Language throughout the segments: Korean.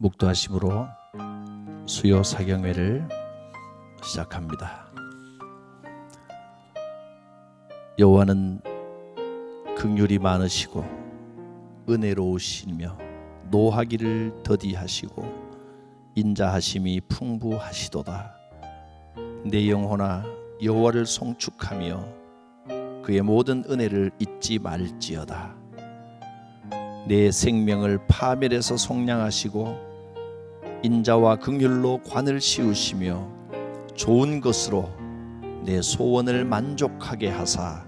묵도하심으로 수요 사경회를 시작합니다. 여호와는 긍휼이 많으시고 은혜로우시며 노하기를 더디하시고 인자하심이 풍부하시도다. 내 영혼아 여호와를 송축하며 그의 모든 은혜를 잊지 말지어다. 내 생명을 파멸에서 속량하시고 인자와 긍휼로 관을 씌우시며 좋은 것으로 내 소원을 만족하게 하사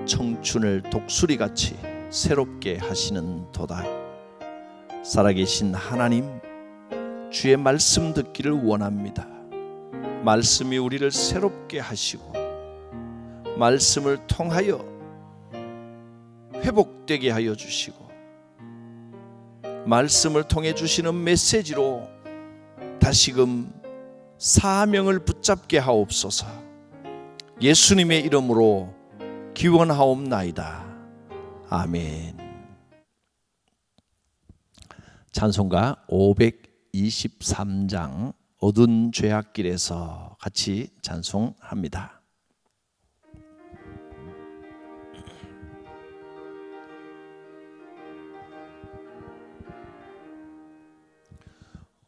청춘을 독수리같이 새롭게 하시는 도다. 살아계신 하나님, 주의 말씀 듣기를 원합니다. 말씀이 우리를 새롭게 하시고 말씀을 통하여 회복되게 하여 주시고 말씀을 통해 주시는 메시지로 다시금 사명을 붙잡게 하옵소서. 예수님의 이름으로 기원하옵나이다. 아멘. 찬송가 523장 어두운 죄악길에서 같이 찬송합니다.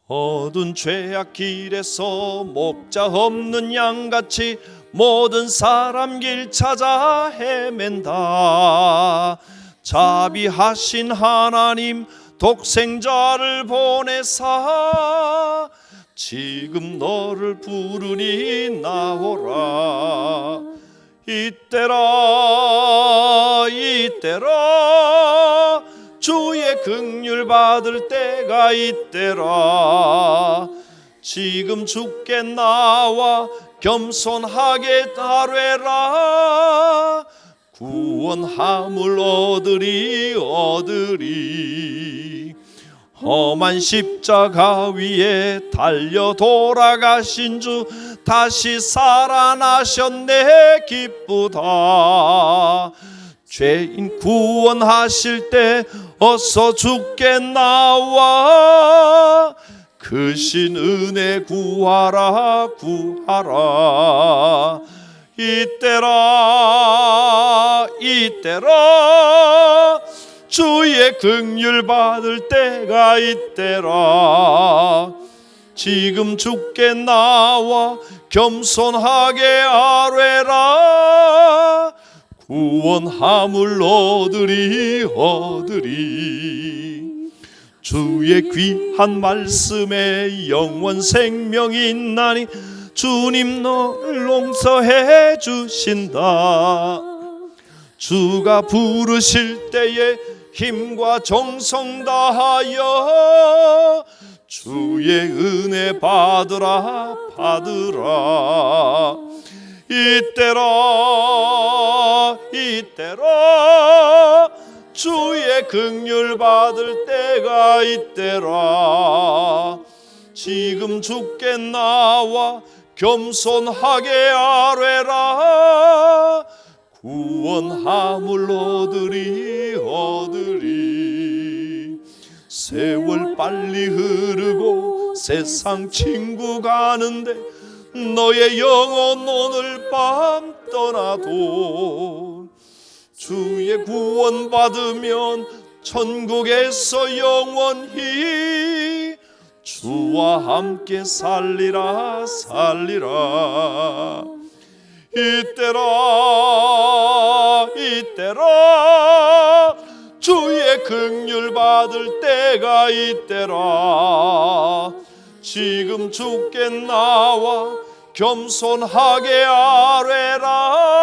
어두운 죄악길에서 목자 없는 양같이 모든 사람 길 찾아 헤맨다. 자비하신 하나님 독생자를 보내사 지금 너를 부르니 나오라. 이때라 이때라 주의 긍휼 받을 때가 이때라. 지금 주께 나와 겸손하게 따르라. 구원함을 얻으리. 험한 십자가 위에 달려 돌아가신 주 다시 살아나셨네 기쁘다. 죄인 구원하실 때 어서 주께 나와 그 신 은혜 구하라 구하라. 이때라 이때라 주의 긍휼 받을 때가 이때라. 지금 주께 나와 겸손하게 아뢰라. 구원함을 얻으리. 주의 귀한 말씀에 영원 생명이 있나니 주님 너를 용서해 주신다. 주가 부르실 때에 힘과 정성 다하여 주의 은혜 받으라 받으라. 이때라 이때라 주의 긍휼 받을 때가 이때라. 지금 주께 나와 겸손하게 아뢰라. 구원함을 얻으리. 세월 빨리 흐르고 세상 친구 가는데 너의 영혼 오늘 밤 떠나도 주의 구원 받으면 천국에서 영원히 주와 함께 살리라 살리라. 이때라 이때라 주의 긍휼 받을 때가 이때라. 지금 주께 나와 겸손하게 아뢰라.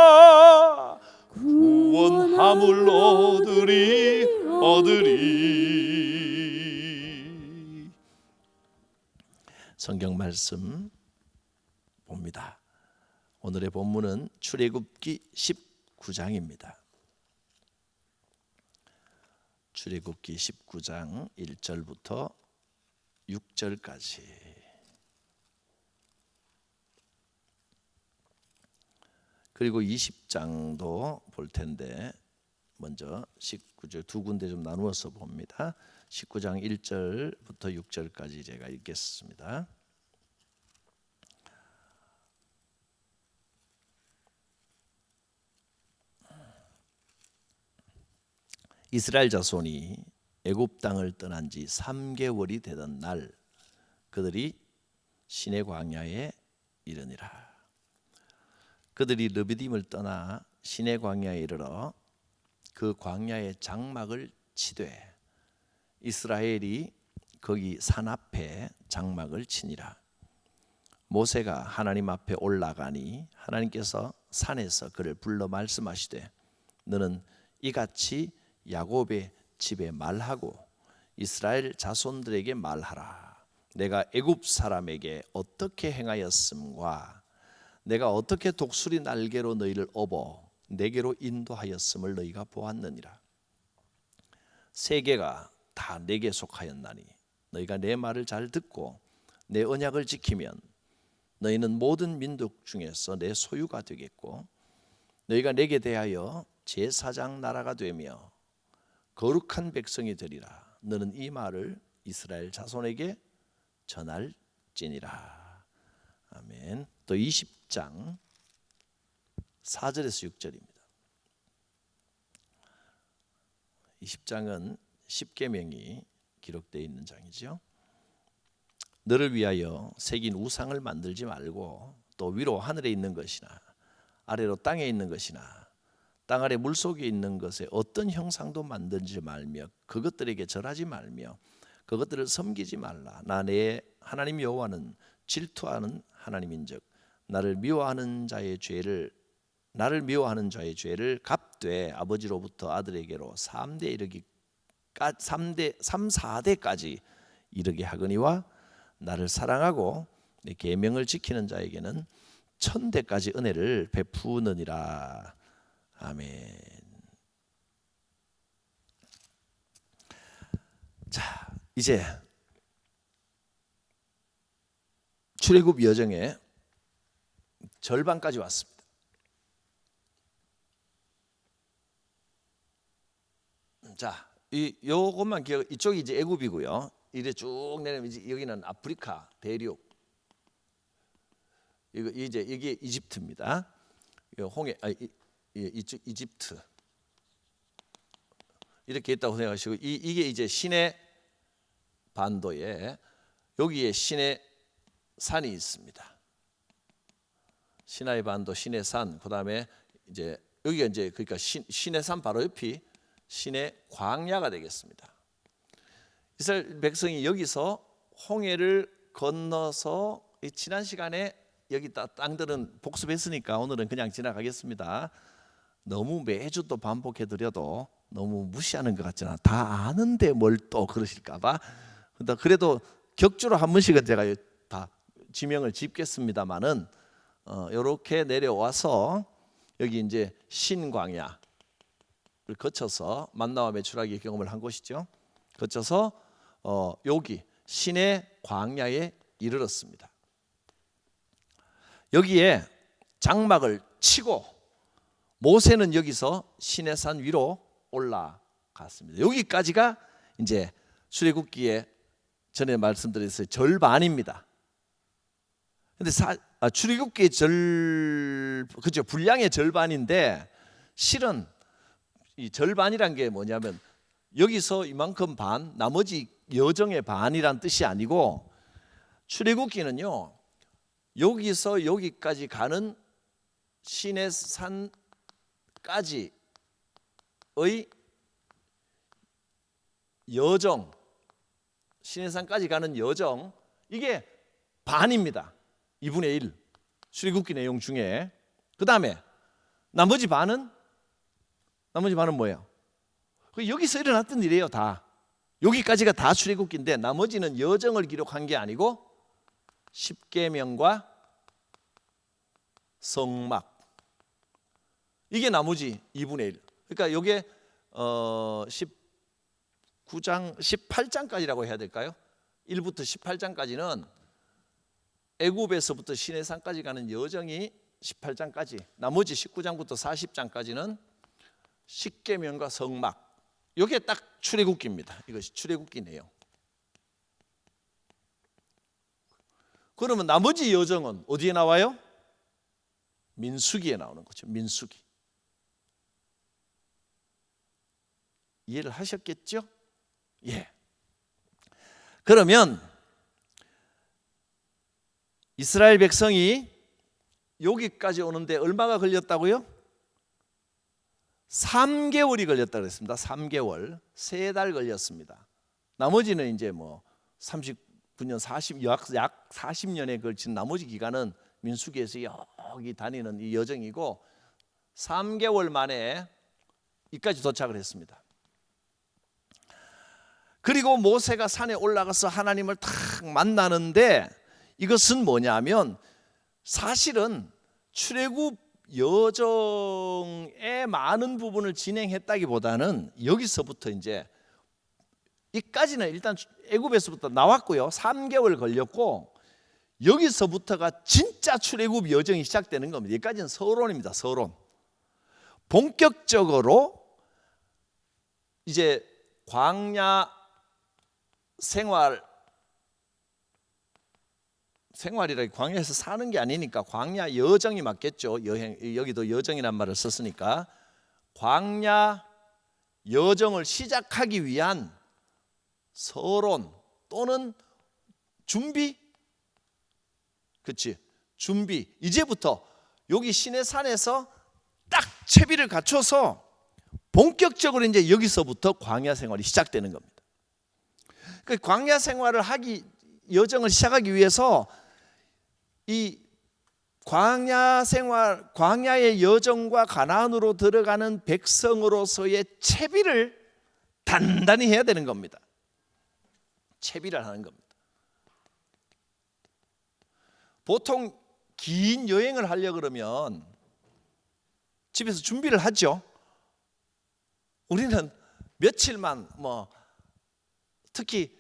구원함을 얻으리. 성경 말씀 봅니다. 오늘의 본문은 출애굽기 19장입니다. 출애굽기 19장 1절부터 6절까지. 그리고 20장도 볼 텐데 먼저 19절 두 군데 좀 나누어서 봅니다. 19장 1절부터 6절까지 제가 읽겠습니다. 이스라엘 자손이 애굽 땅을 떠난 지 3개월이 되던 날 그들이 시내 광야에 이르니라. 그들이 르비딤을 떠나 시내 광야에 이르러 그 광야의 장막을 치되 이스라엘이 거기 산 앞에 장막을 치니라. 모세가 하나님 앞에 올라가니 하나님께서 산에서 그를 불러 말씀하시되 너는 이같이 야곱의 집에 말하고 이스라엘 자손들에게 말하라. 내가 애굽 사람에게 어떻게 행하였음과 내가 어떻게 독수리 날개로 너희를 업어 내게로 인도하였음을 너희가 보았느니라. 세계가 다 내게 속하였나니 너희가 내 말을 잘 듣고 내 언약을 지키면 너희는 모든 민족 중에서 내 소유가 되겠고 너희가 내게 대하여 제사장 나라가 되며 거룩한 백성이 되리라. 너는 이 말을 이스라엘 자손에게 전할지니라. 아멘. 또 20장 4절에서 6절입니다. 20장은 십계명이 기록되어 있는 장이죠. 너를 위하여 새긴 우상을 만들지 말고 또 위로 하늘에 있는 것이나 아래로 땅에 있는 것이나 땅 아래 물속에 있는 것에 어떤 형상도 만들지 말며 그것들에게 절하지 말며 그것들을 섬기지 말라. 나 내 하나님 여호와는 질투하는 하나님인즉 나를 미워하는 자의 죄를 갚되 아버지로부터 아들에게로 4대까지 이르게 하거니와 나를 사랑하고 내 계명을 지키는 자에게는 1000대까지 은혜를 베푸느니라. 아멘. 자, 이제 출애굽 여정의 절반까지 왔습니다. 자, 요것만 기억. 이쪽이 이제 애굽이고요. 이래 쭉 내려면 이제 여기는 아프리카 대륙. 이제 이게 이집트입니다. 이집트 이렇게 있다고 생각하시고 이게 이제 시내 반도에 여기에 시내 산이 있습니다. 시나이 반도 시내 산, 그다음에 이제 여기가 이제 그러니까 시내 산 바로 옆이 시내 광야가 되겠습니다. 이스라엘 백성이 여기서 홍해를 건너서 지난 시간에 여기 땅들은 복습했으니까 오늘은 그냥 지나가겠습니다. 너무 매주 또 반복해드려도 너무 무시하는 것 같잖아. 다 아는데 뭘 또 그러실까봐. 그래도 격주로 한 번씩은 제가 다 지명을 짓겠습니다만은 이렇게 내려와서 여기 이제 신광야를 거쳐서 만나와 메추라기 경험을 한 곳이죠. 거쳐서 여기 신의 광야에 이르렀습니다. 여기에 장막을 치고 모세는 여기서 시내산 위로 올라갔습니다. 여기까지가 이제 출애굽기에 전에 말씀드렸어요. 절반입니다. 근데 출애굽기의 그죠, 분량의 절반인데 실은 이 절반이란 게 뭐냐면 여기서 이만큼 반, 나머지 여정의 반이란 뜻이 아니고 출애굽기는요. 여기서 여기까지 가는 시내산까지의 여정, 시내산까지 가는 여정, 이게 반입니다. 2분의 1 출애굽기 내용 중에. 그 다음에 나머지 반은 뭐예요? 여기서 일어났던 일이에요. 다 여기까지가 다 출애굽기인데 나머지는 여정을 기록한 게 아니고 십계명과 성막, 이게 나머지 2분의 1. 그러니까 이게 19장 18장까지라고 해야 될까요? 1부터 18장까지는 애굽에서부터 시내산까지 가는 여정이 18장까지, 나머지 19장부터 40장까지는 십계명과 성막, 이게 딱 출애굽기입니다. 이것이 출애굽기 내용. 그러면 나머지 여정은 어디에 나와요? 민수기에 나오는 거죠. 민수기. 이해를 하셨겠죠? 예. 그러면 이스라엘 백성이 여기까지 오는데 얼마가 걸렸다고요? 3개월이 걸렸다고 그랬습니다. 3개월, 3달 걸렸습니다. 나머지는 이제 뭐 39년, 약 40년에 걸친 나머지 기간은 민수기에서 여기 다니는 이 여정이고 3개월 만에 이까지 도착을 했습니다. 그리고 모세가 산에 올라가서 하나님을 탁 만나는데 이것은 뭐냐면 사실은 출애굽 여정의 많은 부분을 진행했다기보다는 여기서부터 이제 이까지는 일단 애굽에서부터 나왔고요. 3개월 걸렸고 여기서부터가 진짜 출애굽 여정이 시작되는 겁니다. 여기까지는 서론입니다. 서론. 본격적으로 이제 광야 생활이라 광야에서 사는 게 아니니까 광야 여정이 맞겠죠. 여기도 여정이란 말을 썼으니까 광야 여정을 시작하기 위한 서론 또는 준비, 그렇지? 준비. 이제부터 여기 시내산에서 딱 채비를 갖춰서 본격적으로 이제 여기서부터 광야 생활이 시작되는 겁니다. 그 광야 생활을 여정을 시작하기 위해서 이 광야 생활, 광야의 여정과 가나안으로 들어가는 백성으로서의 채비를 단단히 해야 되는 겁니다. 채비를 하는 겁니다. 보통 긴 여행을 하려고 그러면 집에서 준비를 하죠. 우리는 며칠만 특히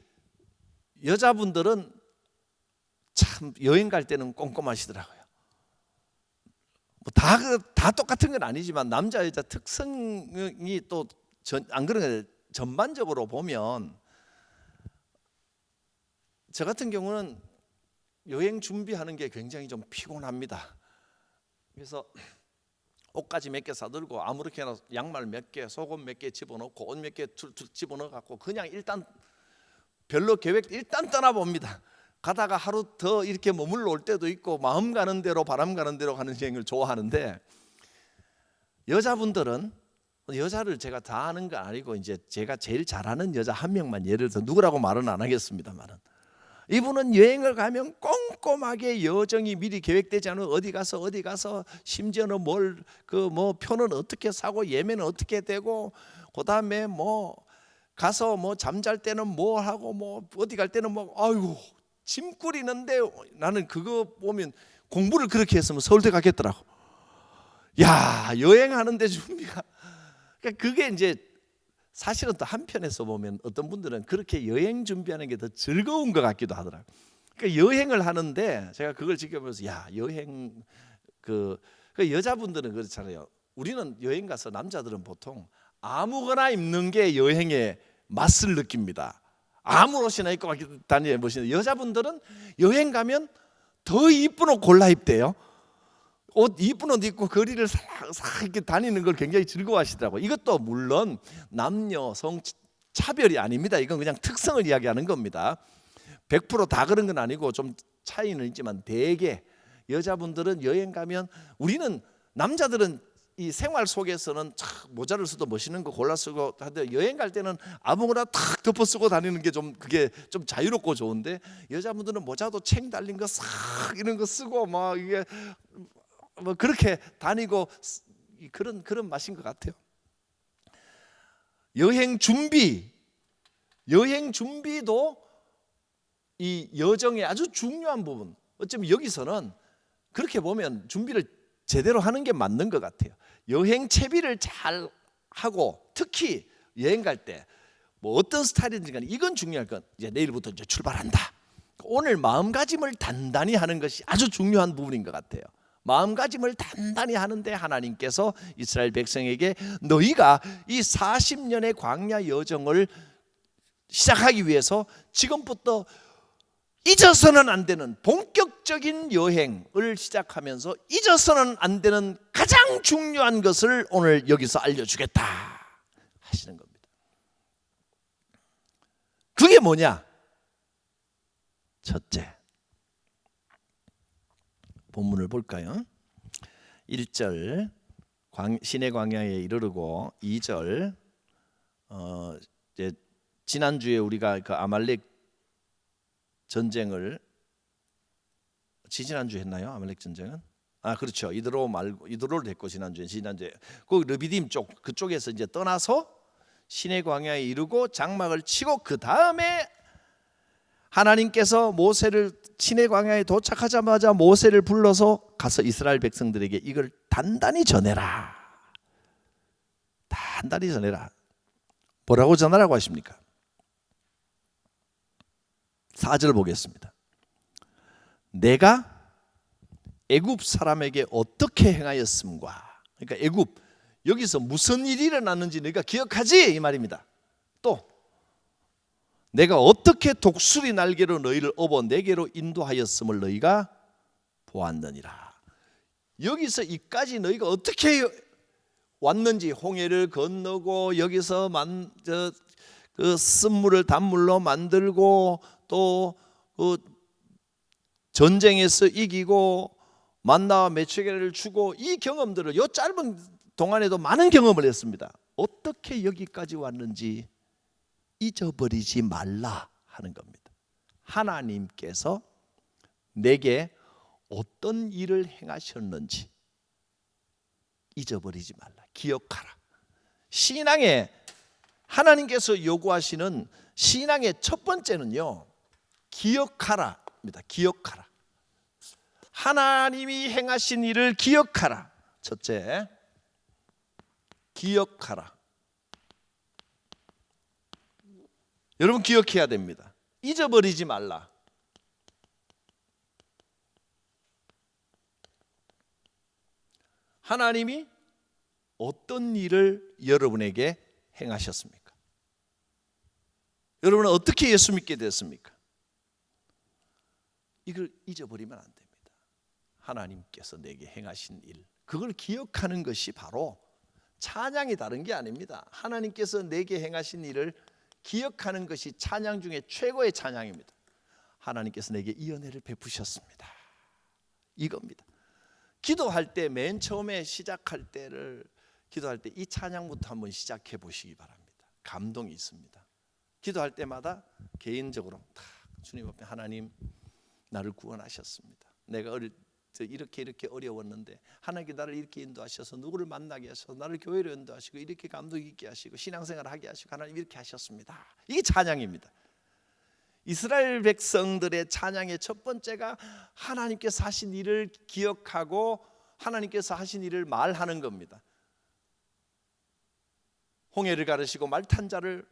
여자분들은 참 여행 갈 때는 꼼꼼하시더라고요. 다 똑같은 건 아니지만 남자 여자 특성이 또 안 그런 게 전반적으로 보면 저 같은 경우는 여행 준비하는 게 굉장히 좀 피곤합니다. 그래서 옷가지 몇 개 사들고 아무렇게나 양말 몇 개, 속옷 몇 개 집어넣고 옷 몇 개 집어넣어 갖고 그냥 일단 별로 계획 일단 떠나봅니다. 가다가 하루 더 이렇게 머물러 올 때도 있고 마음 가는 대로 바람 가는 대로 가는 여행을 좋아하는데 여자분들은 여자를 제가 다 아는 건 아니고 이제 제가 제일 잘하는 여자 한 명만 예를 들어 누구라고 말은 안 하겠습니다만은 이분은 여행을 가면 꼼꼼하게 여정이 미리 계획되지 않으면 어디 가서 심지어는 표는 어떻게 사고 예매는 어떻게 되고 그다음에 가서 잠잘 때는 하고 어디 갈 때는 아이고 짐 꾸리는데 나는 그거 보면 공부를 그렇게 했으면 서울대 가겠더라고. 야, 여행하는데 준비가 그게 이제 사실은 또 한편에서 보면 어떤 분들은 그렇게 여행 준비하는 게 더 즐거운 것 같기도 하더라고요. 그러니까 여행을 하는데 제가 그걸 지켜보면서 여행 그 여자분들은 그렇잖아요. 우리는 여행 가서 남자들은 보통 아무거나 입는 게 여행의 맛을 느낍니다. 아무 옷이나 입고 다니는 멋있는 여자분들은 여행 가면 더 이쁜 옷 골라 입대요. 옷 이쁜 옷 입고 거리를 싹 이렇게 다니는 걸 굉장히 즐거워하시더라고요. 이것도 물론 남녀 성 차별이 아닙니다. 이건 그냥 특성을 이야기하는 겁니다. 100% 그런 건 아니고 좀 차이는 있지만 대개 여자분들은 여행 가면 우리는 남자들은 이 생활 속에서는 모자를 써도 멋있는 거 골라 쓰고 하는데 여행 갈 때는 아무거나 탁 덮어 쓰고 다니는 게 그게 좀 자유롭고 좋은데 여자분들은 모자도 챙 달린 거 싹 이런 거 쓰고 이게 그렇게 다니고 그런 맛인 것 같아요. 여행 준비도 이 여정의 아주 중요한 부분. 어쩌면 여기서는 그렇게 보면 준비를 제대로 하는 게 맞는 것 같아요. 여행 채비를 잘 하고 특히 여행 갈 때 어떤 스타일인지 간에 이건 중요할 건 이제 내일부터 이제 출발한다. 오늘 마음가짐을 단단히 하는 것이 아주 중요한 부분인 것 같아요. 마음가짐을 단단히 하는데 하나님께서 이스라엘 백성에게 너희가 이 40년의 광야 여정을 시작하기 위해서 지금부터 잊어서는 안 되는 본격적인 여행을 시작하면서 잊어서는 안 되는 가장 중요한 것을 오늘 여기서 알려주겠다 하시는 겁니다. 그게 뭐냐? 첫째, 본문을 볼까요? 1절 시내 광야에 이르르고 2절 이제 지난주에 우리가 그 아말렉 전쟁을 지난주 했나요? 아말렉 전쟁은? 그렇죠. 이드로를 했고 지난주에 그 르비딤 쪽 그쪽에서 이제 떠나서 시내 광야에 이르고 장막을 치고 그 다음에 하나님께서 모세를 시내 광야에 도착하자마자 모세를 불러서 가서 이스라엘 백성들에게 이걸 단단히 전해라. 단단히 전해라. 뭐라고 전하라고 하십니까? 4절 보겠습니다. 내가 애굽 사람에게 어떻게 행하였음과, 그러니까 애굽 여기서 무슨 일이 일어났는지 너희가 기억하지? 이 말입니다. 또 내가 어떻게 독수리 날개로 너희를 업어 내게로 인도하였음을 너희가 보았느니라. 여기서 이까지 너희가 어떻게 왔는지, 홍해를 건너고 여기서 그 쓴물을 단물로 만들고 또 그 전쟁에서 이기고 만나와 메추게를 주고 이 경험들을 이 짧은 동안에도 많은 경험을 했습니다. 어떻게 여기까지 왔는지 잊어버리지 말라 하는 겁니다. 하나님께서 내게 어떤 일을 행하셨는지 잊어버리지 말라. 기억하라. 신앙에 하나님께서 요구하시는 신앙의 첫 번째는요, 기억하라입니다. 기억하라. 하나님이 행하신 일을 기억하라. 첫째, 기억하라. 여러분 기억해야 됩니다. 잊어버리지 말라. 하나님이 어떤 일을 여러분에게 행하셨습니까? 여러분은 어떻게 예수 믿게 됐습니까? 이걸 잊어버리면 안 됩니다. 하나님께서 내게 행하신 일, 그걸 기억하는 것이 바로 찬양이 다른 게 아닙니다. 하나님께서 내게 행하신 일을 기억하는 것이 찬양 중에 최고의 찬양입니다. 하나님께서 내게 이 은혜를 베푸셨습니다. 이겁니다. 기도할 때 맨 처음에 시작할 때를 기도할 때 이 찬양부터 한번 시작해 보시기 바랍니다. 감동이 있습니다. 기도할 때마다 개인적으로 주님 앞에 하나님 나를 구원하셨습니다. 내가 이렇게 어려웠는데 하나님께 나를 이렇게 인도하셔서 누구를 만나게 하셔서 나를 교회로 인도하시고 이렇게 감동 있게 하시고 신앙생활을 하게 하시고 하나님 이렇게 하셨습니다. 이게 찬양입니다. 이스라엘 백성들의 찬양의 첫 번째가 하나님께서 하신 일을 기억하고 하나님께서 하신 일을 말하는 겁니다. 홍해를 가르시고 말탄 자를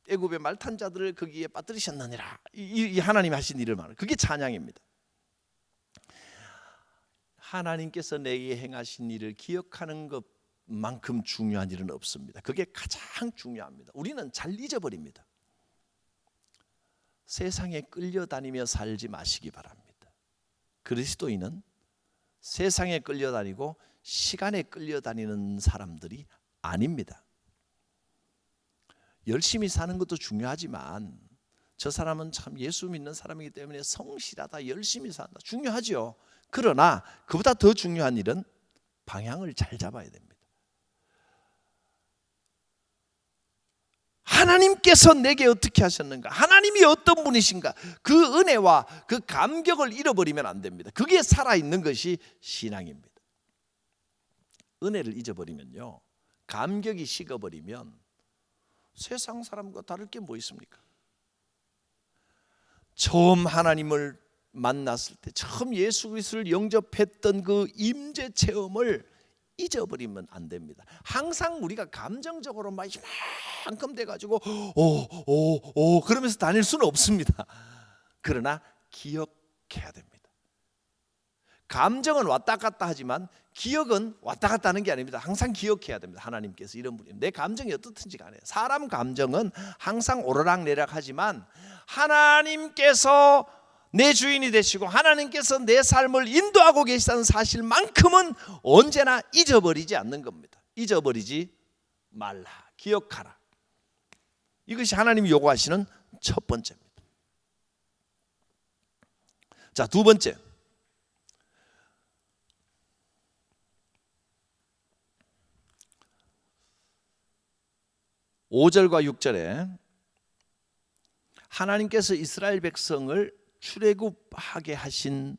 애굽의 말탄 자들을 거기에 빠뜨리셨느니라. 이 하나님 하신 일을 말하는 그게 찬양입니다. 하나님께서 내게 행하신 일을 기억하는 것만큼 중요한 일은 없습니다. 그게 가장 중요합니다. 우리는 잘 잊어버립니다. 세상에 끌려다니며 살지 마시기 바랍니다. 그리스도인은 세상에 끌려다니고 시간에 끌려다니는 사람들이 아닙니다. 열심히 사는 것도 중요하지만 저 사람은 참 예수 믿는 사람이기 때문에 성실하다, 열심히 산다, 중요하죠. 그러나 그보다 더 중요한 일은 방향을 잘 잡아야 됩니다. 하나님께서 내게 어떻게 하셨는가, 하나님이 어떤 분이신가, 그 은혜와 그 감격을 잃어버리면 안 됩니다. 그게 살아있는 것이 신앙입니다. 은혜를 잊어버리면요, 감격이 식어버리면 세상 사람과 다를 게 뭐 있습니까? 처음 하나님을 만났을 때 처음 예수 그리스도를 영접했던 그 임재 체험을 잊어버리면 안 됩니다. 항상 우리가 감정적으로 막 이만큼 돼가지고 오 그러면서 다닐 수는 없습니다. 그러나 기억해야 됩니다. 감정은 왔다 갔다 하지만 기억은 왔다 갔다 하는 게 아닙니다. 항상 기억해야 됩니다. 하나님께서 이런 분입니다. 내 감정이 어떻든지 간에 사람 감정은 항상 오르락내리락 하지만 하나님께서 내 주인이 되시고 하나님께서 내 삶을 인도하고 계시다는 사실만큼은 언제나 잊어버리지 않는 겁니다. 잊어버리지 말라. 기억하라. 이것이 하나님이 요구하시는 첫 번째입니다. 자, 두 번째. 5절과 6절에 하나님께서 이스라엘 백성을 출애굽하게 하신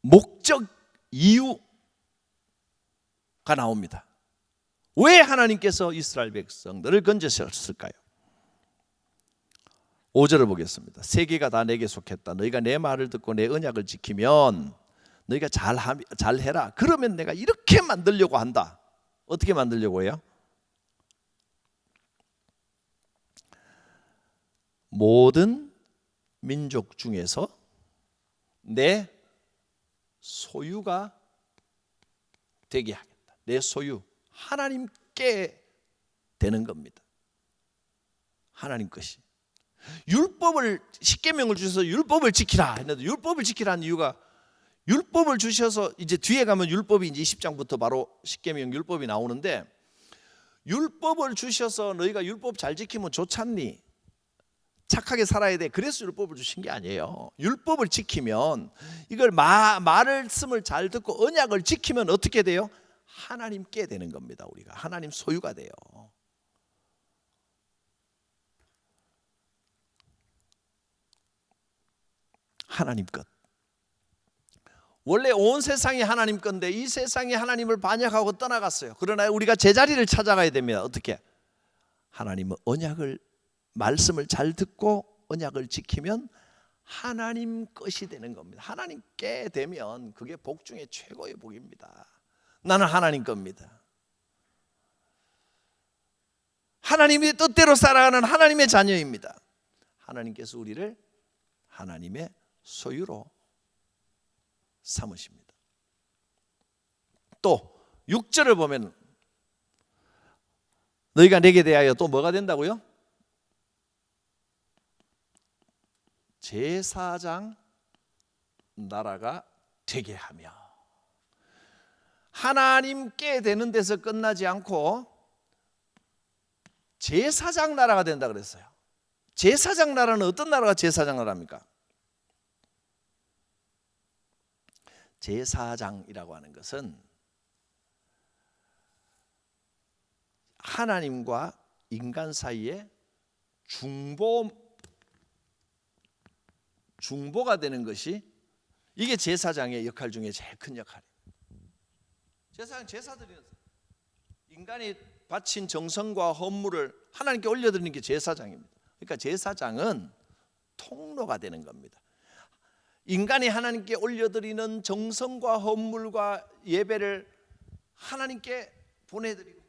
목적 이유가 나옵니다. 왜 하나님께서 이스라엘 백성들을 건지셨을까요? 5절을 보겠습니다. 세계가 다 내게 속했다. 너희가 내 말을 듣고 내 언약을 지키면 너희가 잘해라. 그러면 내가 이렇게 만들려고 한다. 어떻게 만들려고 해요? 모든 민족 중에서 내 소유가 되게 하겠다. 내 소유, 하나님께 되는 겁니다. 하나님 것이. 율법을 십계명을 주셔서 율법을 지키라 했는데 율법을 지키라는 이유가 율법을 주셔서 이제 뒤에 가면 율법이 이제 20장부터 바로 십계명 율법이 나오는데 율법을 주셔서 너희가 율법 잘 지키면 좋잖니? 착하게 살아야 돼. 그래서 율법을 주신 게 아니에요. 율법을 지키면 이걸 말씀을 잘 듣고 언약을 지키면 어떻게 돼요? 하나님께 되는 겁니다. 우리가 하나님 소유가 돼요. 하나님 것. 원래 온 세상이 하나님 건데 이 세상이 하나님을 반역하고 떠나갔어요. 그러나 우리가 제자리를 찾아가야 됩니다. 어떻게? 하나님은 언약을 말씀을 잘 듣고 언약을 지키면 하나님 것이 되는 겁니다. 하나님께 되면 그게 복 중에 최고의 복입니다. 나는 하나님 겁니다. 하나님의 뜻대로 살아가는 하나님의 자녀입니다. 하나님께서 우리를 하나님의 소유로 삼으십니다. 또 6절을 보면 너희가 내게 대하여 또 뭐가 된다고요? 제사장 나라가 되게 하며. 하나님께 되는 데서 끝나지 않고 제사장 나라가 된다 그랬어요. 제사장 나라는 어떤 나라가 제사장 나라입니까? 제사장이라고 하는 것은 하나님과 인간 사이에 중보가 되는 것이 이게 제사장의 역할 중에 제일 큰 역할이에요. 제사장 제사 드리는 인간이 바친 정성과 헌물을 하나님께 올려드리는 게 제사장입니다. 그러니까 제사장은 통로가 되는 겁니다. 인간이 하나님께 올려드리는 정성과 헌물과 예배를 하나님께 보내드리고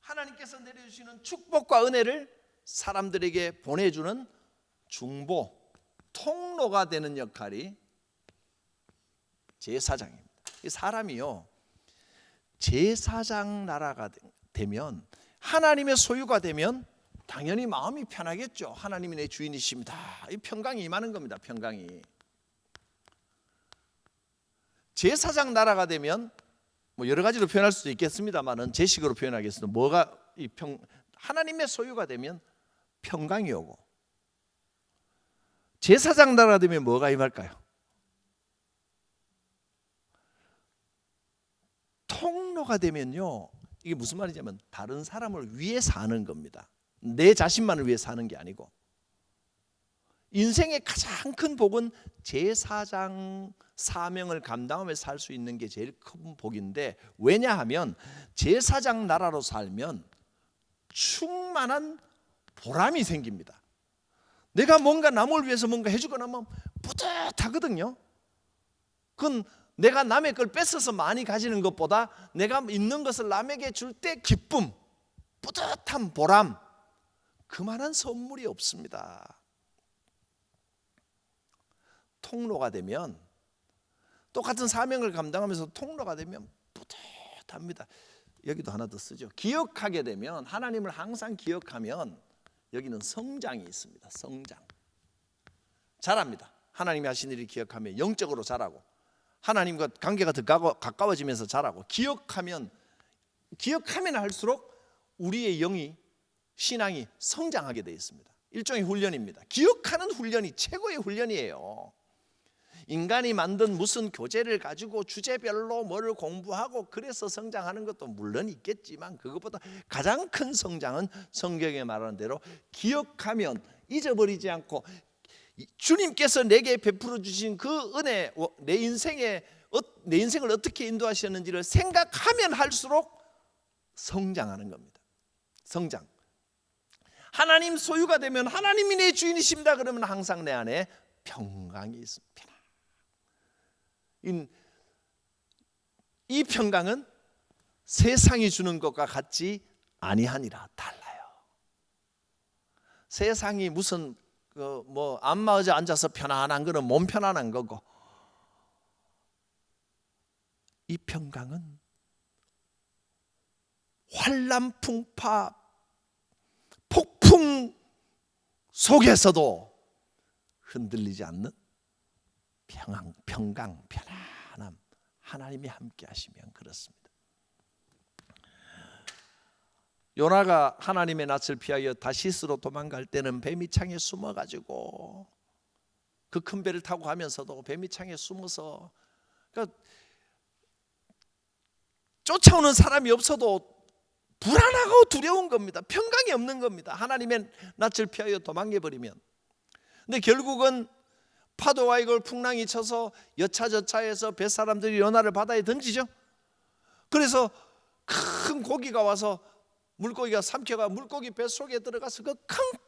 하나님께서 내려주시는 축복과 은혜를 사람들에게 보내주는 중보, 통로가 되는 역할이 제사장입니다. 사람이요, 제사장 나라가 되면 하나님의 소유가 되면 당연히 마음이 편하겠죠. 하나님이 내 주인이십니다. 이 평강이 임하는 겁니다. 평강이. 제사장 나라가 되면 뭐 여러 가지로 표현할 수도 있겠습니다만은 제 식으로 표현하겠습니다. 뭐가 하나님의 소유가 되면 평강이 오고 제사장 나라가 되면 뭐가 임할까요? 통로가 되면요, 이게 무슨 말이냐면 다른 사람을 위해 사는 겁니다. 내 자신만을 위해 사는 게 아니고 인생의 가장 큰 복은 제사장 사명을 감당하며 살 수 있는 게 제일 큰 복인데, 왜냐하면 제사장 나라로 살면 충만한 보람이 생깁니다. 내가 뭔가 남을 위해서 뭔가 해주고 나면 뿌듯하거든요. 그건 내가 남의 걸 뺏어서 많이 가지는 것보다 내가 있는 것을 남에게 줄 때 기쁨, 뿌듯한 보람, 그만한 선물이 없습니다. 통로가 되면, 똑같은 사명을 감당하면서 통로가 되면 뿌듯합니다. 여기도 하나 더 쓰죠. 기억하게 되면, 하나님을 항상 기억하면 여기는 성장이 있습니다. 성장. 자랍니다. 하나님이 하신 일을 기억하면 영적으로 자라고, 하나님과 관계가 더 가까워지면서 자라고, 기억하면 할수록 우리의 영이, 신앙이 성장하게 되어 있습니다. 일종의 훈련입니다. 기억하는 훈련이 최고의 훈련이에요. 인간이 만든 무슨 교재를 가지고 주제별로 뭐를 공부하고 그래서 성장하는 것도 물론 있겠지만, 그것보다 가장 큰 성장은 성경에 말하는 대로 기억하면, 잊어버리지 않고 주님께서 내게 베풀어 주신 그 은혜, 내 인생을 어떻게 인도하셨는지를 생각하면 할수록 성장하는 겁니다. 성장. 하나님 소유가 되면, 하나님이 내 주인이십니다 그러면 항상 내 안에 평강이 있습니다. 이 평강은 세상이 주는 것과 같지 아니하니라. 달라요. 세상이 무슨 안마의자 앉아서 편안한 거는 몸 편안한 거고, 이 평강은 환난풍파 폭풍 속에서도 흔들리지 않는 평강, 편안함. 하나님이 함께 하시면 그렇습니다. 요나가 하나님의 낯을 피하여 다시스로 도망갈 때는 뱀이 창에 숨어가지고, 그 큰 배를 타고 가면서도 뱀이 창에 숨어서, 그러니까 쫓아오는 사람이 없어도 불안하고 두려운 겁니다. 평강이 없는 겁니다. 하나님의 낯을 피하여 도망해버리면. 근데 결국은 파도와 이걸 풍랑이 쳐서 여차저차해서 뱃사람들이 요나를 바다에 던지죠. 그래서 큰 고기가 와서 물고기가 삼켜가 물고기 뱃속에 들어가서 그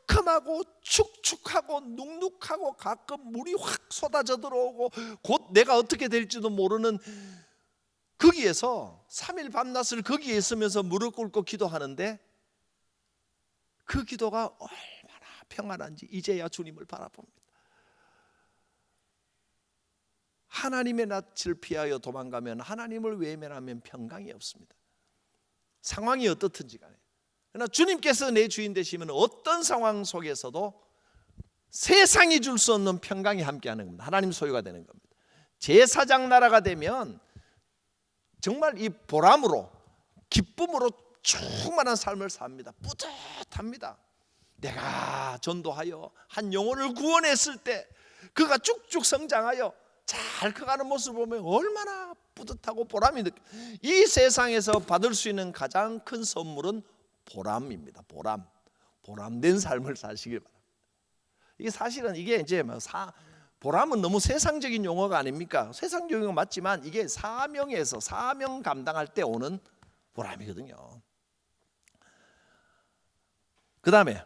캄캄하고 축축하고 눅눅하고 가끔 물이 확 쏟아져 들어오고 곧 내가 어떻게 될지도 모르는, 거기에서 3일 밤낮을 거기에 있으면서 무릎 꿇고 기도하는데, 그 기도가 얼마나 평안한지 이제야 주님을 바라봅니다. 하나님의 낯을 피하여 도망가면, 하나님을 외면하면 평강이 없습니다. 상황이 어떻든지 간에. 그러나 주님께서 내 주인 되시면 어떤 상황 속에서도 세상이 줄 수 없는 평강이 함께하는 겁니다. 하나님 소유가 되는 겁니다. 제사장 나라가 되면 정말 이 보람으로, 기쁨으로 충만한 삶을 삽니다. 뿌듯합니다. 내가 전도하여 한 영혼을 구원했을 때 그가 쭉쭉 성장하여 잘 커가는 모습을 보면 얼마나 뿌듯하고 보람이 느껴요. 이 세상에서 받을 수 있는 가장 큰 선물은 보람입니다. 보람된 삶을 사시길 바랍니다. 이게 사실은 이게 이제 보람은 너무 세상적인 용어가 아닙니까? 세상적인 용어 맞지만 이게 사명에서, 사명 감당할 때 오는 보람이거든요. 그 다음에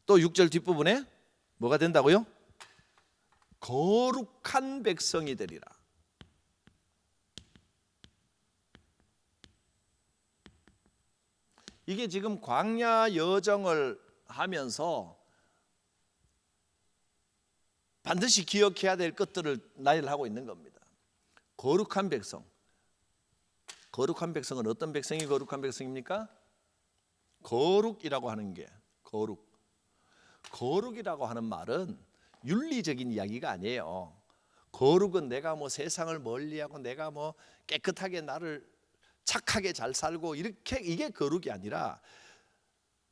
또 6절 뒷부분에 뭐가 된다고요? 거룩한 백성이 되리라. 이게 지금 광야 여정을 하면서 반드시 기억해야 될 것들을 나열하고 있는 겁니다. 거룩한 백성. 거룩한 백성은 어떤 백성이 거룩한 백성입니까? 거룩이라고 하는 게, 거룩이라고 하는 말은 윤리적인 이야기가 아니에요. 거룩은 내가 뭐 세상을 멀리하고 내가 뭐 깨끗하게 나를 착하게 잘 살고 이렇게, 이게 거룩이 아니라,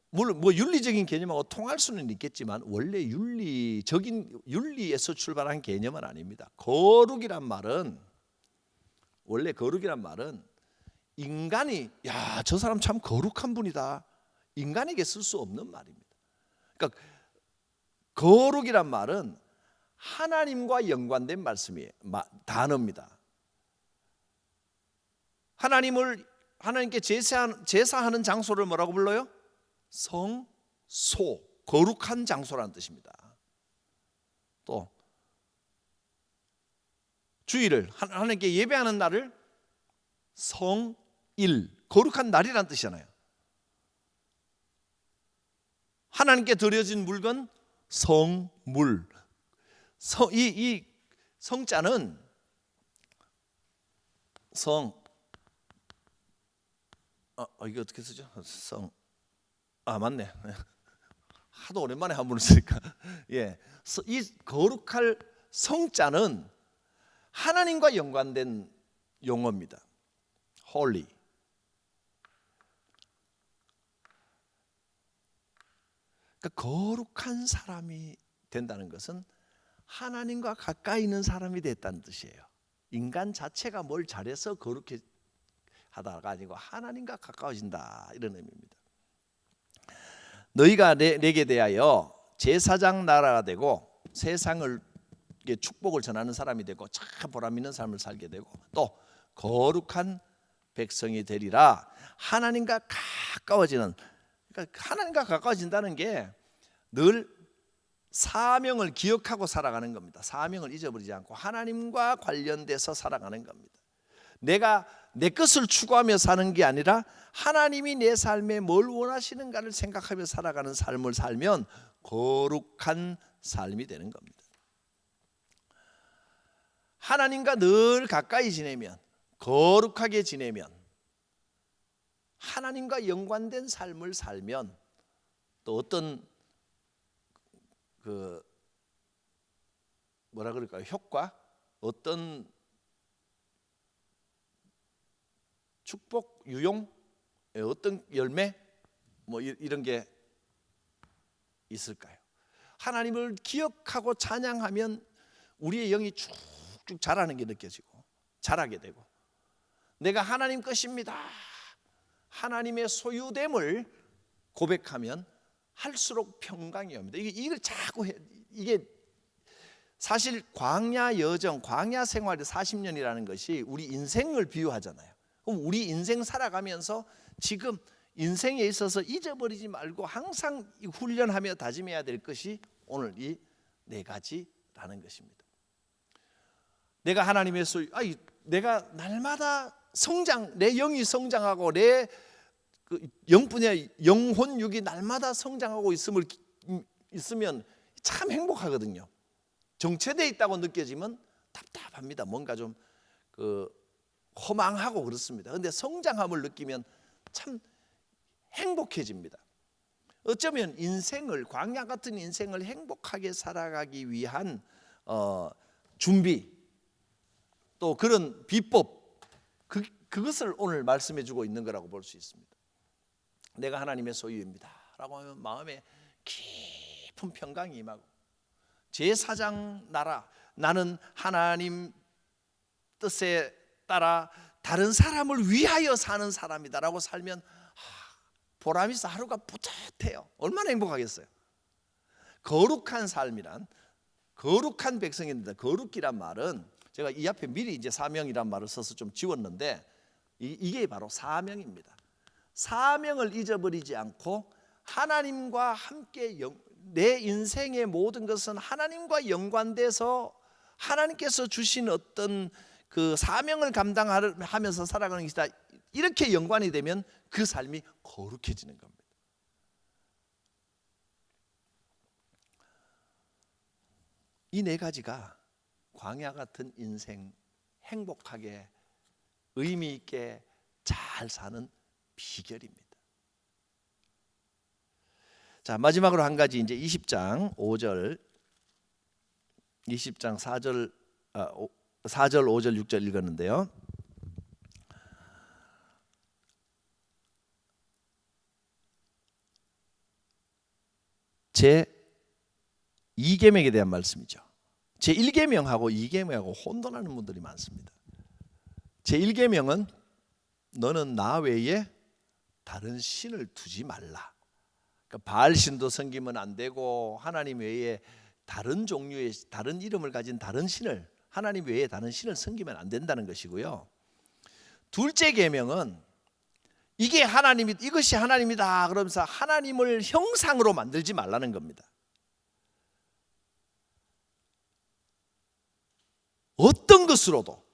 물론 뭐 윤리적인 개념하고 통할 수는 있겠지만 원래 윤리에서 출발한 개념은 아닙니다. 거룩이란 말은, 원래 거룩이란 말은 인간이, 야, 저 사람 참 거룩한 분이다, 인간에게 쓸 수 없는 말입니다. 그러니까 거룩이란 말은 하나님과 연관된 단어입니다. 하나님께 제사하는 장소를 뭐라고 불러요? 성소, 거룩한 장소라는 뜻입니다. 또 주일을, 하나님께 예배하는 날을 성일, 거룩한 날이라는 뜻이잖아요. 하나님께 드려진 물건 성물, 이 성자는 이거 어떻게 쓰죠? 맞네. 하도 오랜만에 한번 쓰니까. 예, 이 거룩할 성자는 하나님과 연관된 용어입니다. Holy. 그러니까 거룩한 사람이 된다는 것은 하나님과 가까이 있는 사람이 됐다는 뜻이에요. 인간 자체가 뭘 잘해서 거룩해 하다가 아니고 하나님과 가까워진다, 이런 의미입니다. 너희가 내게 대하여 제사장 나라가 되고 세상을 축복을 전하는 사람이 되고 참 보람 있는 삶을 살게 되고 또 거룩한 백성이 되리라. 하나님과 가까워지는, 그러니까 하나님과 가까워진다는 게 늘 사명을 기억하고 살아가는 겁니다. 사명을 잊어버리지 않고 하나님과 관련돼서 살아가는 겁니다. 내가 내 것을 추구하며 사는 게 아니라 하나님이 내 삶에 뭘 원하시는가를 생각하며 살아가는 삶을 살면 거룩한 삶이 되는 겁니다. 하나님과 늘 가까이 지내면, 거룩하게 지내면, 하나님과 연관된 삶을 살면 또 어떤 뭐라 그럴까요? 효과, 어떤 축복, 유용, 어떤 열매, 뭐 이런 게 있을까요? 하나님을 기억하고 찬양하면 우리의 영이 쭉쭉 자라는 게 느껴지고 자라게 되고, 내가 하나님 것입니다, 하나님의 소유됨을 고백하면 할수록 평강이 옵니다. 이걸 자꾸 이게 사실 광야 여정, 광야 생활의 40년이라는 것이 우리 인생을 비유하잖아요. 그럼 우리 인생 살아가면서 지금 인생에 있어서 잊어버리지 말고 항상 훈련하며 다짐해야 될 것이 오늘 이 네 가지라는 것입니다. 내가 하나님의 소유, 내가 날마다 성장, 내 영이 성장하고 내 영분의 영혼육이 날마다 성장하고 있으면 참 행복하거든요. 정체되어 있다고 느껴지면 답답합니다. 뭔가 좀 허망하고 그렇습니다. 그런데 성장함을 느끼면 참 행복해집니다. 어쩌면 인생을, 광야 같은 인생을 행복하게 살아가기 위한 준비, 또 그런 비법, 그것을 오늘 말씀해 주고 있는 거라고 볼 수 있습니다. 내가 하나님의 소유입니다 라고 하면 마음에 깊은 평강이 임하고, 제사장 나라, 나는 하나님 뜻에 따라 다른 사람을 위하여 사는 사람이다 라고 살면 보람 있어, 하루가 뿌듯해요. 얼마나 행복하겠어요. 거룩한 삶이란, 거룩한 백성입니다. 거룩이란 말은 제가 이 앞에 미리 이제 사명이란 말을 써서 좀 지웠는데 이게 바로 사명입니다. 사명을 잊어버리지 않고 하나님과 함께 내 인생의 모든 것은 하나님과 연관돼서 하나님께서 주신 어떤 그 사명을 감당하면서 살아가는 것이다, 이렇게 연관이 되면 그 삶이 거룩해지는 겁니다. 이 네 가지가 광야 같은 인생, 행복하게 의미 있게 잘 사는 비결입니다. 자, 마지막으로 한 가지, 이제 20장 5절, 20장 4절 5절 6절 읽었는데요. 제 2계명에 대한 말씀이죠. 제 1계명하고 2계명하고 혼돈하는 분들이 많습니다. 제 1계명은 너는 나 외에 다른 신을 두지 말라. 그러니까 바알 신도 섬기면 안 되고 하나님 외에 다른 종류의 다른 이름을 가진 다른 신을, 하나님 외에 다른 신을 섬기면 안 된다는 것이고요. 둘째 계명은 이것이 하나님이다 그러면서 하나님을 형상으로 만들지 말라는 겁니다. 어떤 것으로도,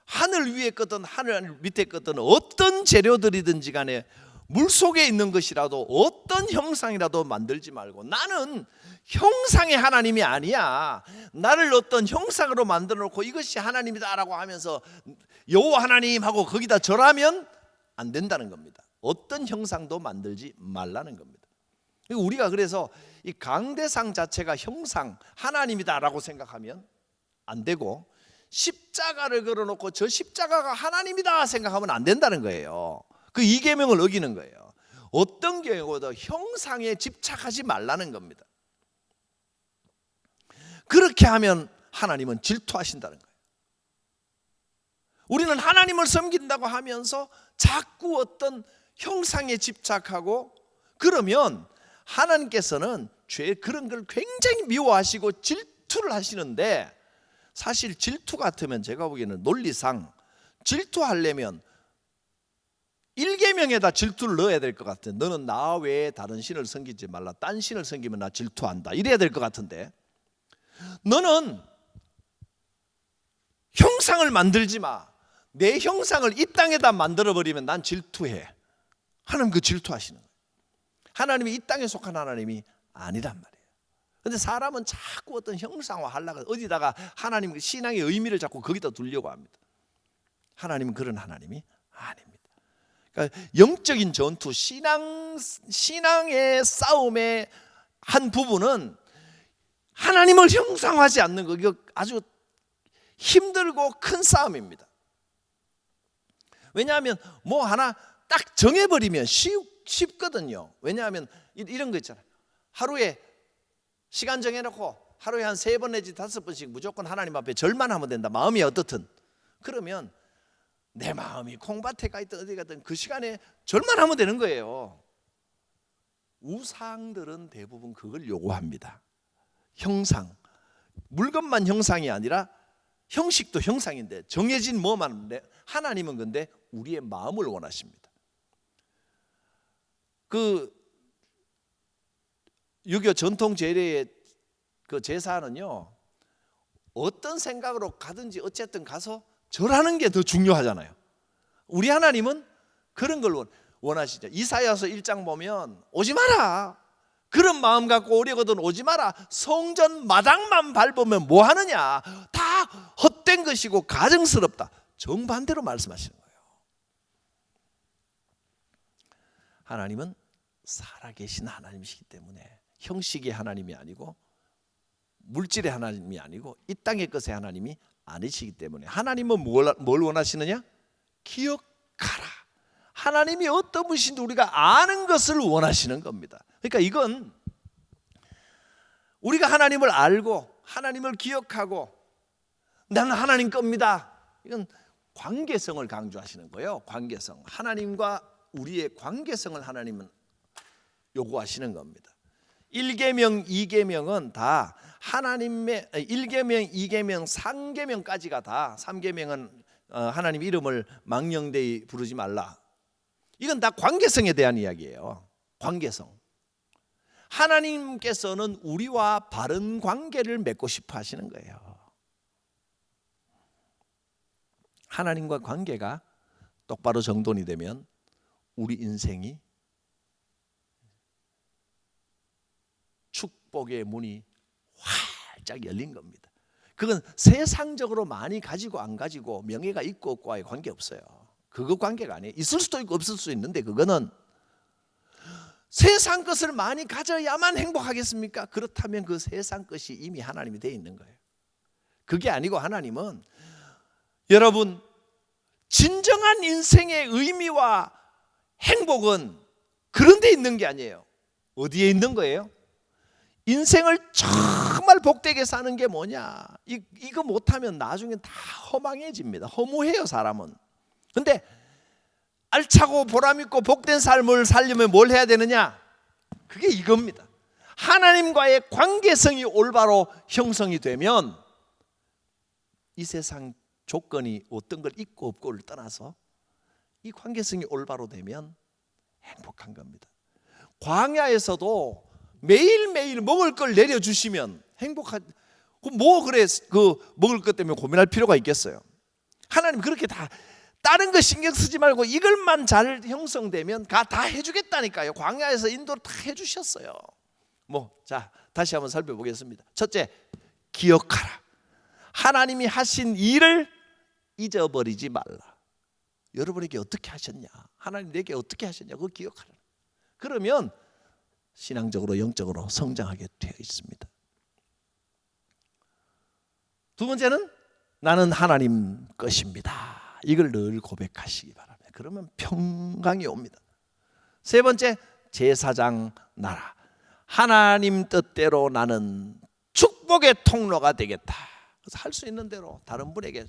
하늘 위에 거든 하늘 밑에 거든 어떤 재료들이든지 간에 물속에 있는 것이라도 어떤 형상이라도 만들지 말고, 나는 형상의 하나님이 아니야, 나를 어떤 형상으로 만들어 놓고 이것이 하나님이다라고 하면서 여호와 하나님 하고 거기다 절하면 안 된다는 겁니다. 어떤 형상도 만들지 말라는 겁니다. 우리가 그래서 이 강대상 자체가 형상 하나님이다라고 생각하면 안 되고, 십자가를 걸어놓고 저 십자가가 하나님이다 생각하면 안 된다는 거예요. 그 이계명을 어기는 거예요. 어떤 경우도 형상에 집착하지 말라는 겁니다. 그렇게 하면 하나님은 질투하신다는 거예요. 우리는 하나님을 섬긴다고 하면서 자꾸 어떤 형상에 집착하고 그러면 하나님께서는 그런 걸 굉장히 미워하시고 질투를 하시는데, 사실 질투 같으면 제가 보기에는 논리상 질투하려면 1계명에다 질투를 넣어야 될 것 같아요. 너는 나 외에 다른 신을 섬기지 말라. 딴 신을 섬기면 나 질투한다, 이래야 될 것 같은데, 너는 형상을 만들지 마. 내 형상을 이 땅에다 만들어버리면 난 질투해. 하나님 그 질투하시는 거예요. 하나님이 이 땅에 속한 하나님이 아니란 말이에요. 그런데 사람은 자꾸 어떤 형상화 하려고 어디다가 하나님 신앙의 의미를 자꾸 거기다 두려고 합니다. 하나님은 그런 하나님이 아닙니다. 그러니까 영적인 전투, 신앙의 싸움의 한 부분은 하나님을 형상화하지 않는 거, 이거 아주 힘들고 큰 싸움입니다. 왜냐하면 뭐 하나 딱 정해버리면 쉽거든요. 왜냐하면 이런 거 있잖아요. 하루에 시간 정해놓고 하루에 한 3번 내지 5번씩 무조건 하나님 앞에 절만 하면 된다, 마음이 어떻든. 그러면 내 마음이 콩밭에 가 있든 어디 가든 그 시간에 절만 하면 되는 거예요. 우상들은 대부분 그걸 요구합니다. 형상, 물건만 형상이 아니라 형식도 형상인데 정해진 뭐만. 하나님은 근데 우리의 마음을 원하십니다. 그 유교 전통 제례의 그 제사는요, 어떤 생각으로 가든지 어쨌든 가서 절하는 게 더 중요하잖아요. 우리 하나님은 그런 걸 원하시죠. 이사야서 1장 보면 오지 마라, 그런 마음 갖고 오려거든 오지 마라. 성전 마당만 밟으면 뭐 하느냐, 다 헛된 것이고 가증스럽다. 정반대로 말씀하시는 거예요. 하나님은 살아계신 하나님이시기 때문에 형식의 하나님이 아니고 물질의 하나님이 아니고 이 땅의 것의 하나님이 아니시기 때문에, 하나님은 뭘 원하시느냐? 기억하라. 하나님이 어떤 분이신지 우리가 아는 것을 원하시는 겁니다. 그러니까 이건 우리가 하나님을 알고 하나님을 기억하고 나는 하나님 겁니다, 이건 관계성을 강조하시는 거예요. 관계성, 하나님과 우리의 관계성을 하나님은 요구하시는 겁니다. 1계명, 2계명은 다 하나님의 1계명, 2계명, 3계명까지가 다, 3계명은 하나님 이름을 망령되이 부르지 말라. 이건 다 관계성에 대한 이야기예요. 관계성. 하나님께서는 우리와 바른 관계를 맺고 싶어 하시는 거예요. 하나님과 관계가 똑바로 정돈이 되면 우리 인생이 축복의 문이 활짝 열린 겁니다. 그건 세상적으로 많이 가지고 안 가지고, 명예가 있고 없고와의 관계없어요. 그거 관계가 아니에요. 있을 수도 있고 없을 수 있는데, 그거는 세상 것을 많이 가져야만 행복하겠습니까? 그렇다면 그 세상 것이 이미 하나님이 되어 있는 거예요. 그게 아니고 하나님은, 여러분, 진정한 인생의 의미와 행복은 그런 데 있는 게 아니에요. 어디에 있는 거예요? 인생을 정말 복되게 사는 게 뭐냐, 이거 못하면 나중에 다 허망해집니다. 허무해요, 사람은. 근데 알차고 보람있고 복된 삶을 살려면 뭘 해야 되느냐? 그게 이겁니다. 하나님과의 관계성이 올바로 형성이 되면 이 세상 조건이 어떤 걸 있고 없고를 떠나서 이 관계성이 올바로 되면 행복한 겁니다. 광야에서도 매일매일 먹을 걸 내려주시면 행복한, 뭐 그래 그 먹을 것 때문에 고민할 필요가 있겠어요? 하나님 그렇게 다 다른 거 신경 쓰지 말고 이것만 잘 형성되면 다 해주겠다니까요. 광야에서 인도를 다 해주셨어요. 자, 다시 한번 살펴보겠습니다. 첫째, 기억하라. 하나님이 하신 일을 잊어버리지 말라. 여러분에게 어떻게 하셨냐, 하나님 내게 어떻게 하셨냐, 그거 기억하라. 그러면 신앙적으로 영적으로 성장하게 되어 있습니다. 두 번째는 나는 하나님 것입니다. 이걸 늘 고백하시기 바랍니다. 그러면 평강이 옵니다. 세 번째, 제사장 나라. 하나님 뜻대로 나는 축복의 통로가 되겠다. 그래서 할 수 있는 대로 다른 분에게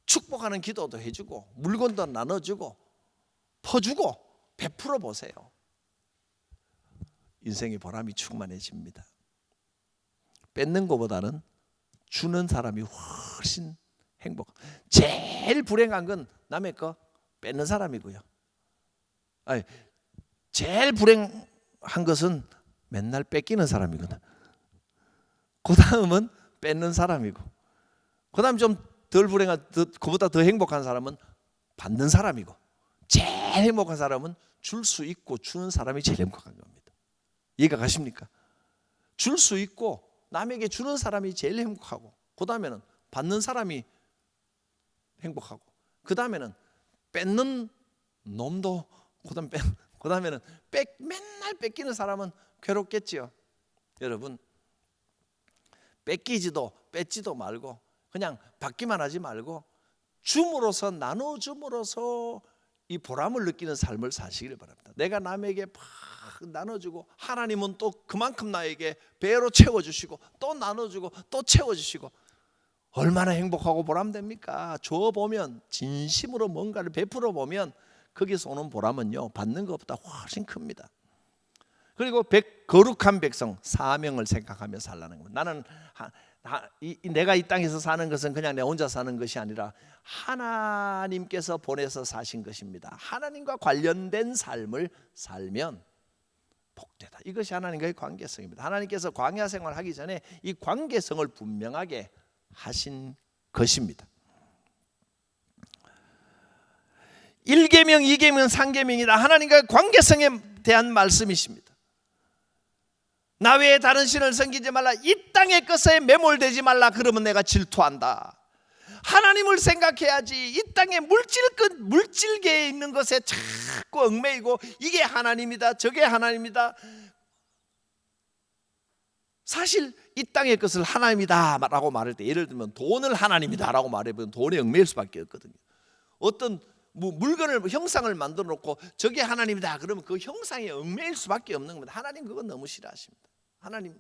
축복하는 기도도 해주고 물건도 나눠주고 퍼주고 베풀어 보세요. 인생의 보람이 충만해집니다. 뺏는 것보다는 주는 사람이 훨씬 행복. 제일 불행한 건 남의 거 뺏는 사람이고요. 제일 불행한 것은 맨날 뺏기는 사람이거든. 그 다음은 뺏는 사람이고, 그 다음 좀 덜 불행한, 그보다 더 행복한 사람은 받는 사람이고, 제일 행복한 사람은 줄 수 있고 주는 사람이 제일 행복한 겁니다. 이해가 가십니까? 줄 수 있고 남에게 주는 사람이 제일 행복하고, 그 다음에는 받는 사람이 행복하고, 그 다음에는 뺏는 놈도, 그 다음에는 맨날 뺏기는 사람은 괴롭겠지요. 여러분, 뺏지도 말고 그냥 받기만 하지 말고 줌으로써, 나눠줌으로써 이 보람을 느끼는 삶을 사시기를 바랍니다. 내가 남에게 막 나눠주고 하나님은 또 그만큼 나에게 배로 채워주시고 또 나눠주고 또 채워주시고, 얼마나 행복하고 보람됩니까? 줘보면, 진심으로 뭔가를 베풀어 보면 거기서 오는 보람은요, 받는 것보다 훨씬 큽니다. 그리고 거룩한 백성, 사명을 생각하며 살라는 겁니다. 나는 내가 이 땅에서 사는 것은 그냥 내 혼자 사는 것이 아니라 하나님께서 보내서 사신 것입니다. 하나님과 관련된 삶을 살면 복되다. 이것이 하나님과의 관계성입니다. 하나님께서 광야 생활하기 전에 이 관계성을 분명하게 하신 것입니다. 1계명, 2계명, 3계명이다. 하나님과의 관계성에 대한 말씀이십니다. 나 외에 다른 신을 섬기지 말라. 이 땅의 것에 매몰되지 말라. 그러면 내가 질투한다. 하나님을 생각해야지. 이 땅의 물질계에 있는 것에 자꾸 얽매이고 이게 하나님이다, 저게 하나님이다. 사실 이 땅의 것을 하나님이다 라고 말할 때, 예를 들면 돈을 하나님이다 라고 말해보면 돈에 얽매일 수밖에 없거든요. 어떤 물건을, 형상을 만들어 놓고 저게 하나님이다 그러면 그 형상에 얽매일 수밖에 없는 겁니다. 하나님 그건 너무 싫어하십니다. 하나님,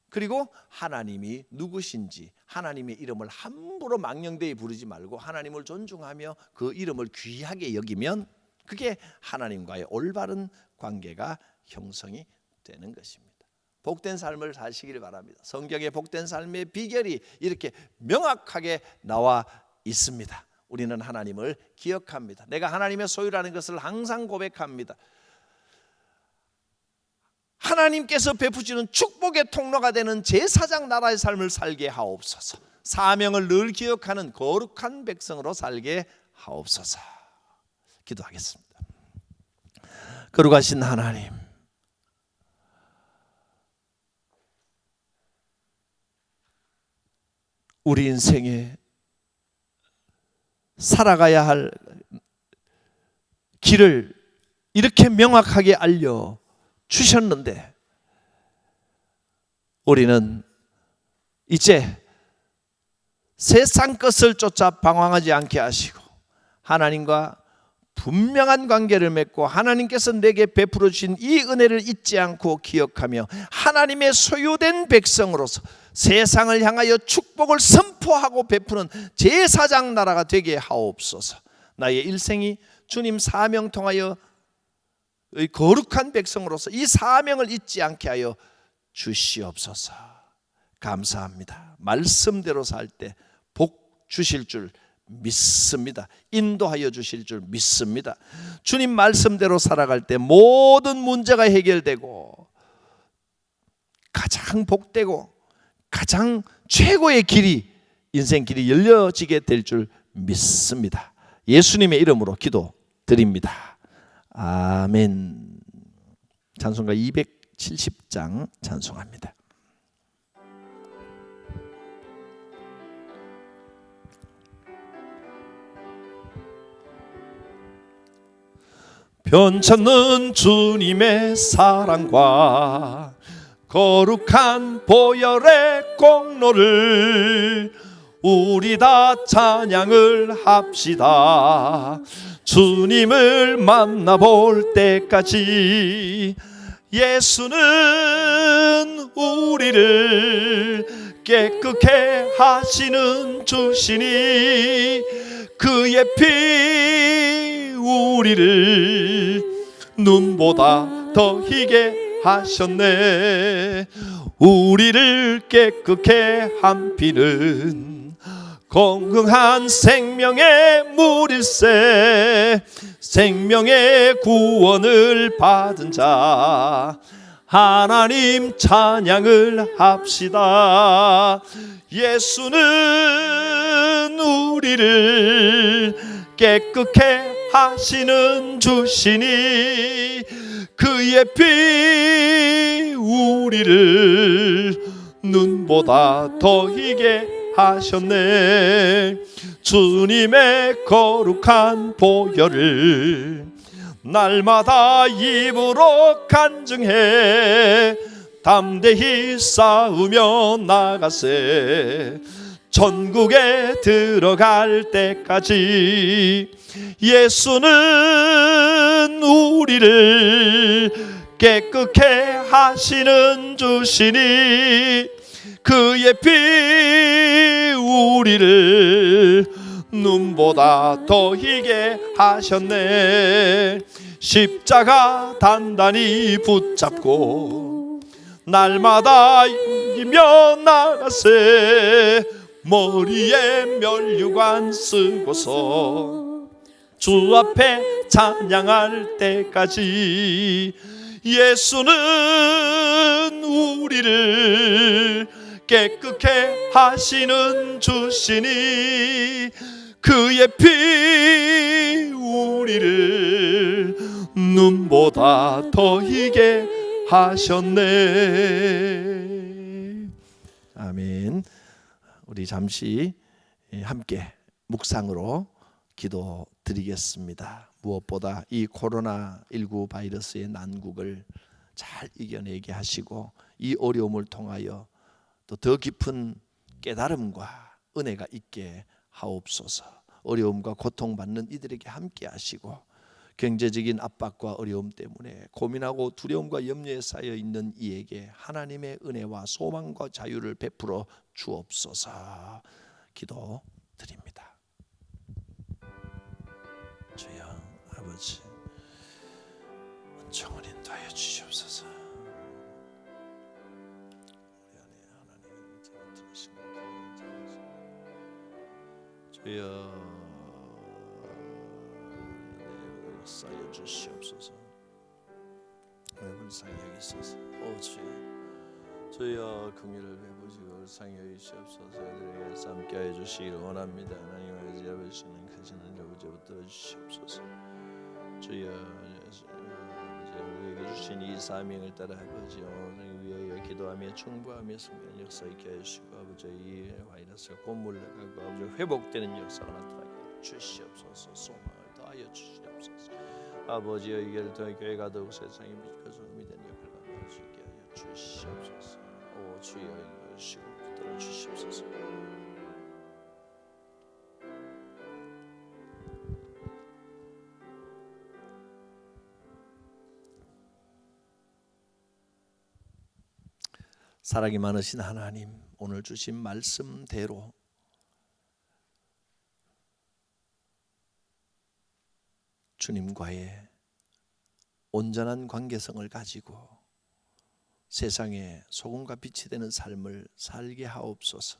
그리고 하나님이 누구신지, 하나님의 이름을 함부로 망령되이 부르지 말고 하나님을 존중하며 그 이름을 귀하게 여기면 그게 하나님과의 올바른 관계가 형성이 되는 것입니다. 복된 삶을 사시기를 바랍니다. 성경의 복된 삶의 비결이 이렇게 명확하게 나와 있습니다. 우리는 하나님을 기억합니다. 내가 하나님의 소유라는 것을 항상 고백합니다. 하나님께서 베푸시는 축복의 통로가 되는 제사장 나라의 삶을 살게 하옵소서. 사명을 늘 기억하는 거룩한 백성으로 살게 하옵소서. 기도하겠습니다. 거룩하신 하나님, 우리 인생에 살아가야 할 길을 이렇게 명확하게 알려 주셨는데 우리는 이제 세상 것을 쫓아 방황하지 않게 하시고 하나님과 분명한 관계를 맺고 하나님께서 내게 베풀어 주신 이 은혜를 잊지 않고 기억하며 하나님의 소유된 백성으로서 세상을 향하여 축복을 선포하고 베푸는 제사장 나라가 되게 하옵소서. 나의 일생이 주님 사명 통하여 거룩한 백성으로서 이 사명을 잊지 않게 하여 주시옵소서. 감사합니다. 말씀대로 살 때 복 주실 줄 믿습니다. 인도하여 주실 줄 믿습니다. 주님 말씀대로 살아갈 때 모든 문제가 해결되고 가장 복되고 가장 최고의 길이, 인생 길이 열려지게 될 줄 믿습니다. 예수님의 이름으로 기도드립니다. 아멘. 찬송가 270장 찬송합니다. 변찮는 주님의 사랑과 거룩한 보혈의 공로를 우리 다 찬양을 합시다. 주님을 만나볼 때까지 예수는 우리를 깨끗게 하시는 주시니 그의 피 우리를 눈보다 더 희게 하셨네. 우리를 깨끗게 한 피는 건강한 생명의 물일세. 생명의 구원을 받은 자 하나님 찬양을 합시다. 예수는 우리를 깨끗게 하시는 주시니 그의 피 우리를 눈보다 더 희게 하셨네. 주님의 거룩한 보혈을 날마다 입으로 간증해 담대히 싸우며 나가세. 천국에 들어갈 때까지 예수는 우리를 깨끗게 하시는 주시니 그의 피 우리를 눈보다 더 희게 하셨네. 십자가 단단히 붙잡고 날마다 이기며 나가세. 머리에 면류관 쓰고서 주 앞에 찬양할 때까지 예수는 우리를 깨끗게 하시는 주시니 그의 피 우리를 눈보다 더 희게 하셨네. 아멘. 우리 잠시 함께 묵상으로 기도드리겠습니다. 무엇보다 이 코로나19 바이러스의 난국을 잘 이겨내게 하시고 이 어려움을 통하여 또 더 깊은 깨달음과 은혜가 있게 하옵소서. 어려움과 고통받는 이들에게 함께 하시고 경제적인 압박과 어려움 때문에 고민하고 두려움과 염려에 쌓여 있는 이에게 하나님의 은혜와 소망과 자유를 베풀어 주옵소서. 기도드립니다. 주여 아버지 은총을 인도하여 주시옵소서. 우리 안에 하나님의 제가 들으신 것 주여 쌓여 주시옵소서. 불쌍히 여기소서. 주여 긍휼을 베푸시고 불쌍히 여기시옵소서. 저희들에게 함께 해 주시기를 원합니다. 하나님의 지혜하시는 크신 아버지 붙들어 주시옵소서. 주여 우리에게 주신 이 사명을 따라 아버지 위하여 기도하며 충고하며 성령 역사 있게 하시고 아버지 이 바이러스가 곧 물러가고 아버지 회복되는 역사가 나타나게 주시옵소서. 소망을 더하여 주시옵소서. 아버지여 이 길을 통해 교회가 더욱 세상에 빛과 소금이 되는 역할을 감당할 수 있게 하여 주시옵소서. 오 주여 이것이고 붙들어 주시옵소서. 사랑이 많으신 하나님, 오늘 주신 말씀대로 주님과의 온전한 관계성을 가지고 세상에 소금과 빛이 되는 삶을 살게 하옵소서.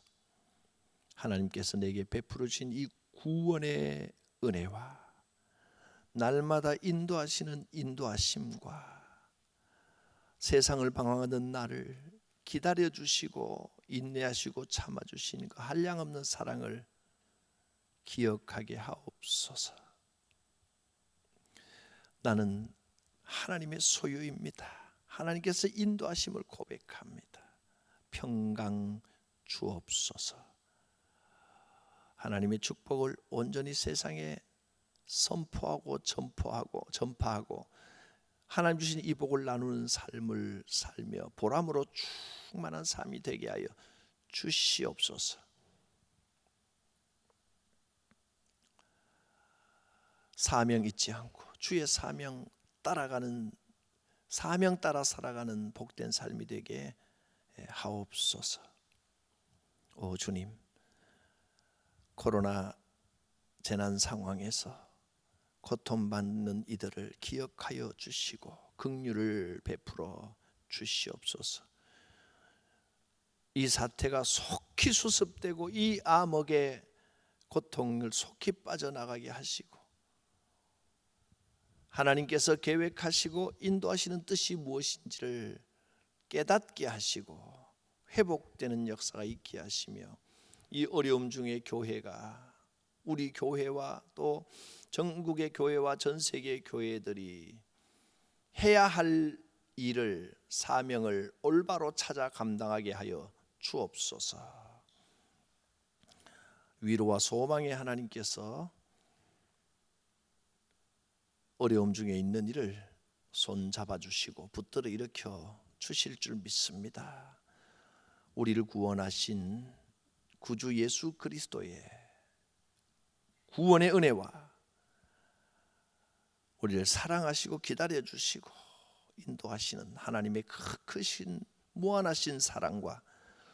하나님께서 내게 베풀어 주신 이 구원의 은혜와 날마다 인도하시는 인도하심과 세상을 방황하는 나를 기다려 주시고 인내하시고 참아 주시는 그 한량없는 사랑을 기억하게 하옵소서. 나는 하나님의 소유입니다. 하나님께서 인도하심을 고백합니다. 평강 주옵소서. 하나님의 축복을 온전히 세상에 선포하고 전파하고 하나님 주신 이 복을 나누는 삶을 살며 보람으로 충만한 삶이 되게 하여 주시옵소서. 사명 잊지 않고 주의 사명 따라 살아가는 복된 삶이 되게 하옵소서. 오 주님, 코로나 재난 상황에서 고통받는 이들을 기억하여 주시고 긍휼을 베풀어 주시옵소서. 이 사태가 속히 수습되고 이 암흑의 고통을 속히 빠져나가게 하시고 하나님께서 계획하시고 인도하시는 뜻이 무엇인지를 깨닫게 하시고 회복되는 역사가 있게 하시며 이 어려움 중에 교회가 우리 교회와 또 전국의 교회와 전 세계의 교회들이 해야 할 일을 사명을 올바로 찾아 감당하게 하여 주옵소서. 위로와 소망의 하나님께서 어려움 중에 있는 이를 손 잡아주시고 붙들어 일으켜 주실 줄 믿습니다. 우리를 구원하신 구주 예수 그리스도의 구원의 은혜와 우리를 사랑하시고 기다려 주시고 인도하시는 하나님의 크신 무한하신 사랑과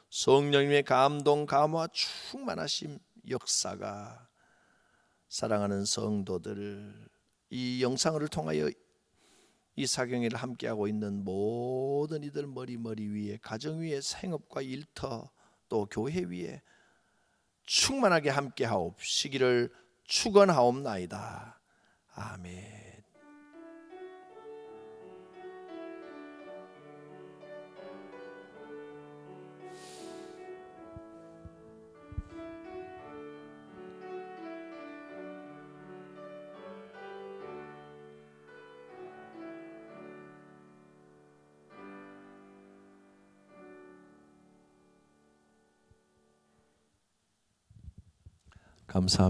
성령님의 감동 감화 충만하신 역사가 사랑하는 성도들 이 영상을 통하여 이 사경회를 함께하고 있는 모든 이들 머리 위에 가정 위에 생업과 일터 또 교회 위에 충만하게 함께하옵시기를 축원하옵나이다. 아멘. 감사합니다.